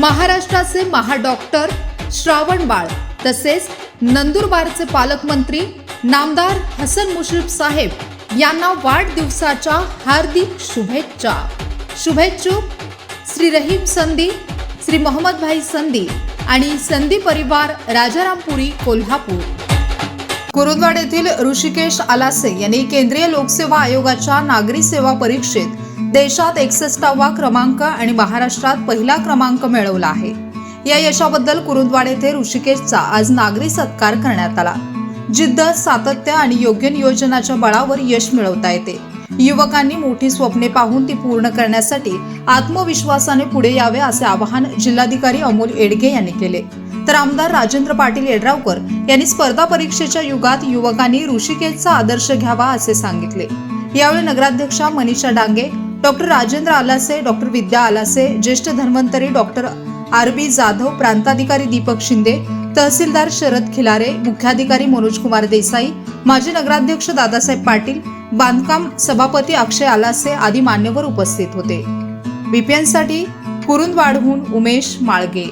महाराष्ट्राचे महाडॉक्टर श्रावण बाळ तसेच नंदुरबारचे पालकमंत्री नामदार हसन मुश्रीफ साहेब यांना वाढदिवसाच्या हार्दिक शुभेच्छा। शुभेच्छुक श्री रहीम संधी, श्री मोहम्मद भाई संधी आणि संधी परिवार, राजारामपुरी, कोल्हापूर। कुरुंदवाड येथील ऋषिकेश आलासे यांनी केंद्रीय लोकसेवा आयोगाच्या नागरी सेवा परीक्षेत देशात 61वा क्रमांक आणि महाराष्ट्रात पहिला क्रमांक मिळवला आहे। या यशाबद्दल कुरुंदवाड येथे ऋषिकेशचा आज नागरी सत्कार करण्यात आला। जिद्द, सातत्य आणि योग्य नियोजनाच्या बळावर यश मिळवता येते। युवकांनी मोठी स्वप्ने पाहून ती पूर्ण करण्यासाठी आत्मविश्वासाने पुढे यावे असे आवाहन जिल्हाधिकारी अमोल येडगे यांनी केले। तर आमदार राजेंद्र पाटील येड्रावकर यांनी स्पर्धा परीक्षेच्या युगात युवकांनी ऋषिकेशचा आदर्श घ्यावा असे सांगितले। यावेळी नगराध्यक्षा मनीषा डांगे, डॉक्टर राजेंद्र आलासे, डॉक्टर विद्या आलासे, ज्येष्ठ धन्वंतरी डॉक्टर आर.बी. जाधव, प्रांताधिकारी दीपक शिंदे, तहसीलदार शरद खिलारे, मुख्याधिकारी मनोज कुमार देसाई, माजी नगराध्यक्ष दादासाहेब पाटील, बांधकाम सभापती अक्षय आलासे आदी मान्यवर उपस्थित होते। बीपीएन साठी कुरुंदवाडहून उमेश माळगे।